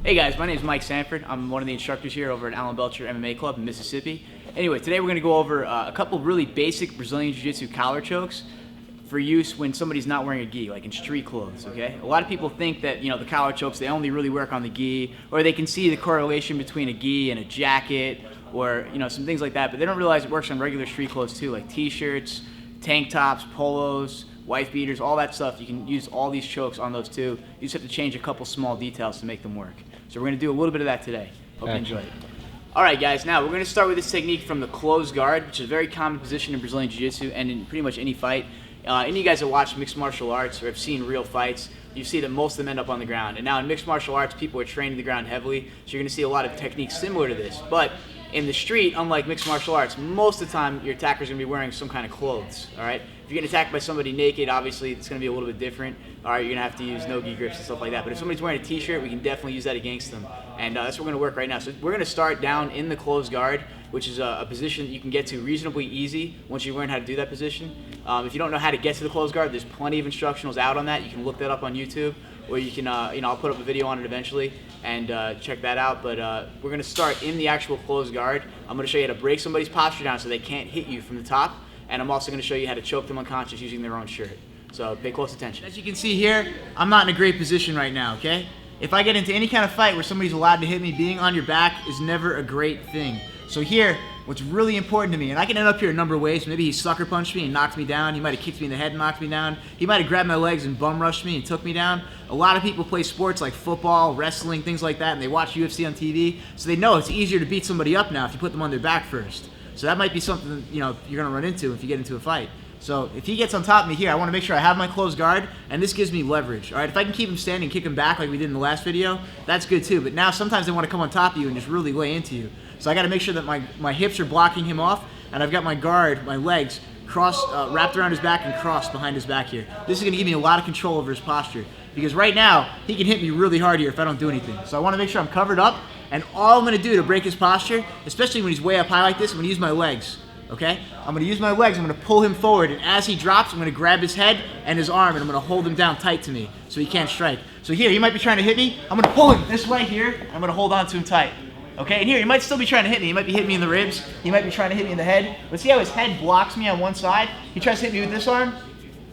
Hey guys, my name is Mike Sanford. I'm one of the instructors here over at Alan Belcher MMA Club in Mississippi. Anyway, today we're going to go over a couple really basic Brazilian Jiu-Jitsu collar chokes for use when somebody's not wearing a gi, like in street clothes, okay? A lot of people think that, the collar chokes, they only really work on the gi, or they can see the correlation between a gi and a jacket, or, some things like that, but they don't realize it works on regular street clothes too, like t-shirts, tank tops, polos, wife beaters, all that stuff. You can use all these chokes on those too. You just have to change a couple small details to make them work. So we're going to do a little bit of that today. Hope you enjoy it. Alright guys, now we're going to start with this technique from the closed guard, which is a very common position in Brazilian Jiu-Jitsu and in pretty much any fight. Any of you guys that watch mixed martial arts or have seen real fights, you see that most of them end up on the ground. And now in mixed martial arts, people are training the ground heavily, so you're going to see a lot of techniques similar to this. But in the street, unlike mixed martial arts, most of the time your attacker's going to be wearing some kind of clothes, alright? If you're getting attacked by somebody naked, obviously it's going to be a little bit different. Alright, you're going to have to use no-gi grips and stuff like that. But if somebody's wearing a t-shirt, we can definitely use that against them. And that's what we're going to work right now. So we're going to start down in the closed guard, which is a position that you can get to reasonably easy once you learn how to do that position. If you don't know how to get to the closed guard, there's plenty of instructionals out on that. You can look that up on YouTube, or you can, I'll put up a video on it eventually and check that out. But we're going to start in the actual closed guard. I'm going to show you how to break somebody's posture down so they can't hit you from the top. And I'm also going to show you how to choke them unconscious using their own shirt. So pay close attention. As you can see here, I'm not in a great position right now, okay? If I get into any kind of fight where somebody's allowed to hit me, being on your back is never a great thing. So here, what's really important to me, and I can end up here a number of ways. Maybe he sucker punched me and knocked me down. He might have kicked me in the head and knocked me down. He might have grabbed my legs and bum rushed me and took me down. A lot of people play sports like football, wrestling, things like that, and they watch UFC on TV, so they know it's easier to beat somebody up now if you put them on their back first. So that might be something you're going to run into if you get into a fight. So if he gets on top of me here, I want to make sure I have my closed guard, and this gives me leverage. All right, if I can keep him standing and kick him back like we did in the last video, that's good too. But now sometimes they want to come on top of you and just really lay into you. So I got to make sure that my hips are blocking him off, and I've got my guard, my legs, wrapped around his back and crossed behind his back here. This is going to give me a lot of control over his posture, because right now he can hit me really hard here if I don't do anything. So I want to make sure I'm covered up, and all I'm going to do to break his posture, especially when he's way up high like this, I'm going to use my legs. Okay? I'm going to use my legs, I'm going to pull him forward, and as he drops, I'm going to grab his head and his arm, and I'm going to hold him down tight to me so he can't strike. So here, he might be trying to hit me. I'm going to pull him this way here, and I'm going to hold on to him tight. Okay? And here, he might still be trying to hit me. He might be hitting me in the ribs. He might be trying to hit me in the head. But see how his head blocks me on one side? He tries to hit me with this arm.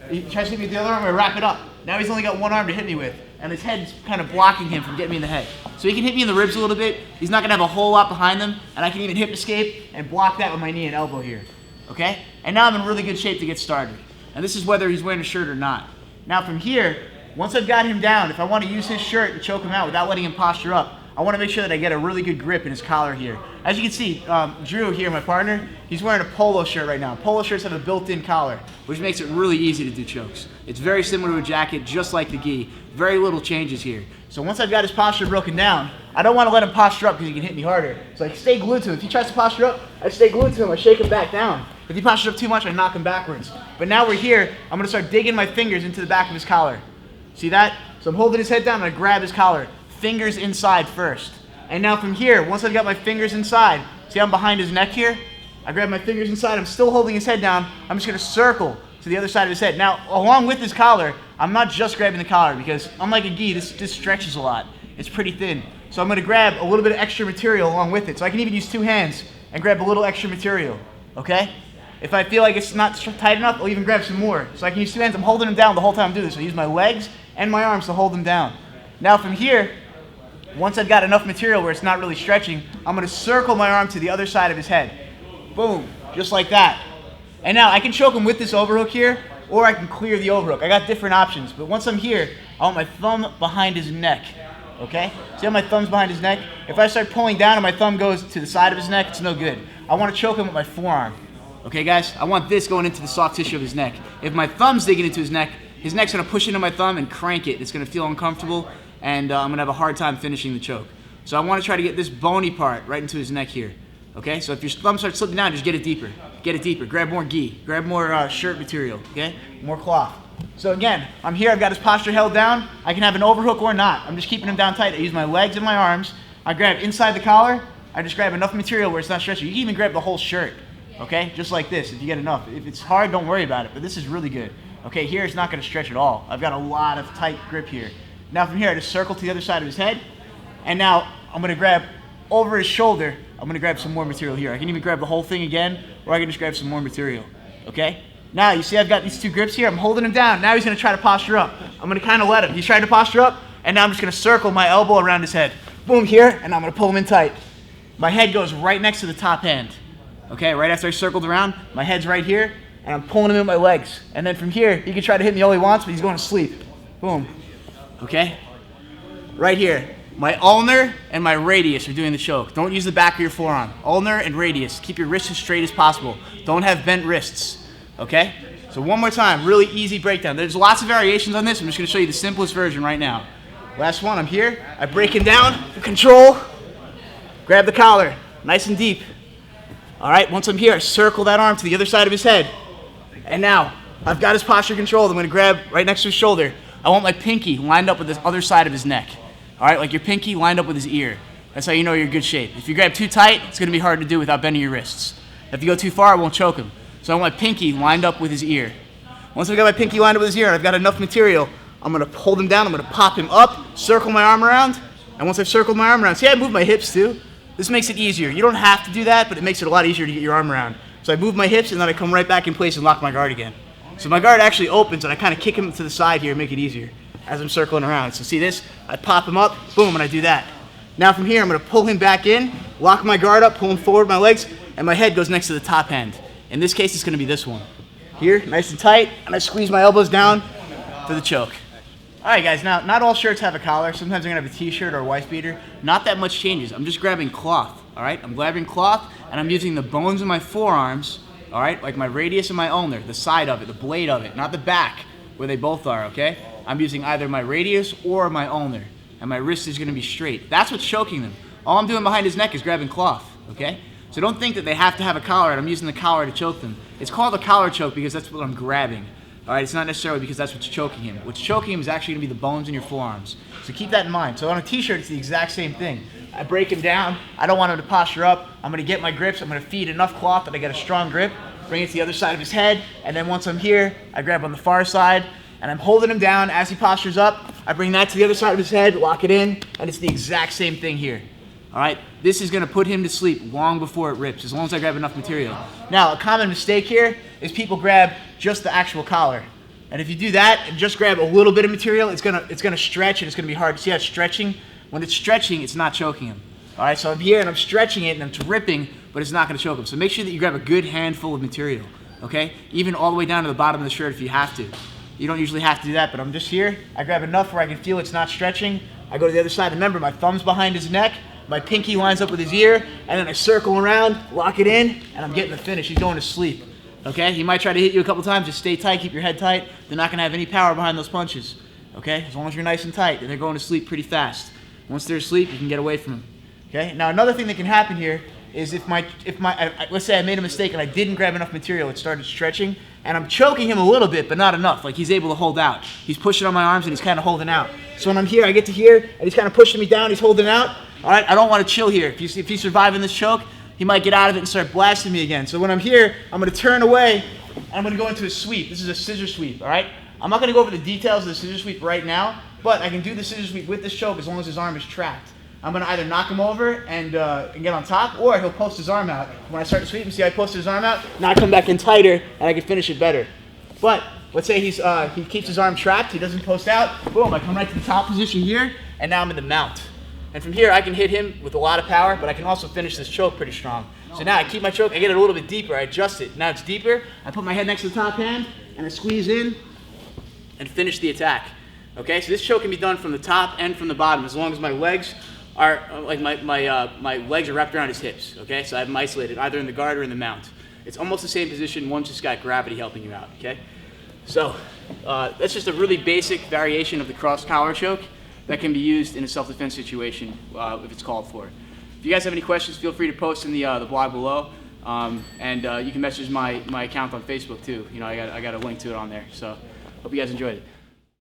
He tries to hit me with the other arm. I'm going to wrap it up. Now he's only got one arm to hit me with, and his head's kind of blocking him from getting me in the head. So he can hit me in the ribs a little bit. He's not going to have a whole lot behind him, and I can even hip escape and block that with my knee and elbow here. Okay? And now I'm in really good shape to get started. And this is whether he's wearing a shirt or not. Now from here, once I've got him down, if I want to use his shirt to choke him out without letting him posture up, I want to make sure that I get a really good grip in his collar here. As you can see, Drew here, my partner, he's wearing a polo shirt right now. Polo shirts have a built-in collar, which makes it really easy to do chokes. It's very similar to a jacket, just like the gi. Very little changes here. So once I've got his posture broken down, I don't want to let him posture up because he can hit me harder. So I stay glued to him. If he tries to posture up, I stay glued to him. I shake him back down. If he postures up too much, I knock him backwards. But now we're here, I'm going to start digging my fingers into the back of his collar. See that? So I'm holding his head down and I grab his collar. Fingers inside first. And now from here, once I've got my fingers inside, see I'm behind his neck here? I grab my fingers inside, I'm still holding his head down, I'm just going to circle to the other side of his head. Now, along with his collar, I'm not just grabbing the collar because unlike a gi, this stretches a lot. It's pretty thin. So I'm going to grab a little bit of extra material along with it. So I can even use two hands and grab a little extra material, okay? If I feel like it's not tight enough, I'll even grab some more. So I can use two hands, I'm holding him down the whole time I'm doing this. I use my legs and my arms to hold him down. Now from here, once I've got enough material where it's not really stretching, I'm going to circle my arm to the other side of his head. Boom, just like that. And now I can choke him with this overhook here, or I can clear the overhook. I got different options, but once I'm here, I want my thumb behind his neck. Okay? See how my thumb's behind his neck? If I start pulling down and my thumb goes to the side of his neck, it's no good. I want to choke him with my forearm. Okay, guys? I want this going into the soft tissue of his neck. If my thumb's digging into his neck's going to push into my thumb and crank it. It's going to feel uncomfortable, and I'm going to have a hard time finishing the choke. So I want to try to get this bony part right into his neck here. Okay? So if your thumb starts slipping down, just get it deeper. Get it deeper. Grab more gi. Grab more shirt material. Okay? More cloth. So again, I'm here. I've got his posture held down. I can have an overhook or not. I'm just keeping him down tight. I use my legs and my arms. I grab inside the collar. I just grab enough material where it's not stretchy. You can even grab the whole shirt. Okay? Just like this if you get enough. If it's hard, don't worry about it. But this is really good. Okay? Here it's not going to stretch at all. I've got a lot of tight grip here. Now from here, I just circle to the other side of his head. And now I'm gonna grab over his shoulder, I'm gonna grab some more material here. I can even grab the whole thing again, or I can just grab some more material, okay? Now, you see I've got these two grips here, I'm holding him down. Now he's gonna try to posture up. I'm gonna kinda let him. He's trying to posture up, and now I'm just gonna circle my elbow around his head. Boom, here, and I'm gonna pull him in tight. My head goes right next to the top hand. Okay, right after I circled around, my head's right here, and I'm pulling him in my legs. And then from here, he can try to hit me all he wants, but he's going to sleep. Boom. Okay? Right here. My ulnar and my radius are doing the choke. Don't use the back of your forearm. Ulnar and radius. Keep your wrists as straight as possible. Don't have bent wrists. Okay? So one more time, really easy breakdown. There's lots of variations on this. I'm just going to show you the simplest version right now. Last one, I'm here. I break him down, control, grab the collar, nice and deep. All right, once I'm here, I circle that arm to the other side of his head. And now, I've got his posture controlled. I'm gonna grab right next to his shoulder. I want my pinky lined up with the other side of his neck. All right, like your pinky lined up with his ear. That's how you know you're in good shape. If you grab too tight, it's gonna be hard to do without bending your wrists. If you go too far, it won't choke him. So I want my pinky lined up with his ear. Once I've got my pinky lined up with his ear and I've got enough material, I'm gonna hold him down, I'm gonna pop him up, circle my arm around, and once I've circled my arm around, see I move my hips too? This makes it easier. You don't have to do that, but it makes it a lot easier to get your arm around. So I move my hips and then I come right back in place and lock my guard again. So my guard actually opens and I kind of kick him to the side here and make it easier as I'm circling around. So see this? I pop him up, boom, and I do that. Now from here, I'm gonna pull him back in, lock my guard up, pull him forward my legs, and my head goes next to the top hand. In this case, it's gonna be this one. Here, nice and tight, and I squeeze my elbows down for the choke. All right, guys, now, not all shirts have a collar. Sometimes I'm gonna have a t-shirt or a wife beater. Not that much changes. I'm just grabbing cloth, all right? I'm grabbing cloth, and I'm using the bones of my forearms, all right? Like my radius and my ulnar, the side of it, the blade of it, not the back, where they both are, okay? I'm using either my radius or my ulnar, and my wrist is gonna be straight. That's what's choking them. All I'm doing behind his neck is grabbing cloth, okay? So don't think that they have to have a collar, and I'm using the collar to choke them. It's called a collar choke because that's what I'm grabbing. All right, it's not necessarily because that's what's choking him. What's choking him is actually gonna be the bones in your forearms. So keep that in mind. So on a t-shirt, it's the exact same thing. I break him down. I don't want him to posture up. I'm gonna get my grips. I'm gonna feed enough cloth that I get a strong grip, bring it to the other side of his head, and then once I'm here, I grab on the far side, and I'm holding him down as he postures up. I bring that to the other side of his head, lock it in, and it's the exact same thing here. All right, this is gonna put him to sleep long before it rips, as long as I grab enough material. Now, a common mistake here is people grab just the actual collar. And if you do that and just grab a little bit of material, it's gonna stretch and it's gonna be hard. See how it's stretching? When it's stretching, it's not choking him. All right, so I'm here and I'm stretching it and it's ripping, but it's not gonna choke him. So make sure that you grab a good handful of material, okay? Even all the way down to the bottom of the shirt if you have to. You don't usually have to do that, but I'm just here. I grab enough where I can feel it's not stretching. I go to the other side. Remember, my thumb's behind his neck. My pinky lines up with his ear, and then I circle around, lock it in, and I'm getting the finish. He's going to sleep. Okay? He might try to hit you a couple times. Just stay tight, keep your head tight. They're not going to have any power behind those punches. Okay? As long as you're nice and tight, and they're going to sleep pretty fast. Once they're asleep, you can get away from them. Okay? Now, another thing that can happen here is if let's say I made a mistake and I didn't grab enough material, it started stretching, and I'm choking him a little bit, but not enough. Like he's able to hold out. He's pushing on my arms and he's kind of holding out. So when I'm here, I get to here, and he's kind of pushing me down. He's holding out. All right, I don't want to chill here. If he's surviving this choke, he might get out of it and start blasting me again. So when I'm here, I'm going to turn away, and I'm going to go into a sweep. This is a scissor sweep, all right? I'm not going to go over the details of the scissor sweep right now, but I can do the scissor sweep with this choke as long as his arm is trapped. I'm going to either knock him over and get on top, or he'll post his arm out. When I start to sweep him, see I posted his arm out, now I come back in tighter, and I can finish it better. But let's say he keeps his arm trapped, he doesn't post out, boom, I come right to the top position here, and now I'm in the mount. And from here, I can hit him with a lot of power, but I can also finish this choke pretty strong. So now I keep my choke, I get it a little bit deeper, I adjust it. Now it's deeper, I put my head next to the top hand, and I squeeze in, and finish the attack. Okay, so this choke can be done from the top and from the bottom, as long as my legs are, like my legs are wrapped around his hips. Okay, so I have them isolated, either in the guard or in the mount. It's almost the same position, one's just got gravity helping you out, okay? So, that's just a really basic variation of the cross collar choke that can be used in a self-defense situation if it's called for. If you guys have any questions, feel free to post in the blog below, and you can message my account on Facebook too. You know, I got a link to it on there. So, hope you guys enjoyed it.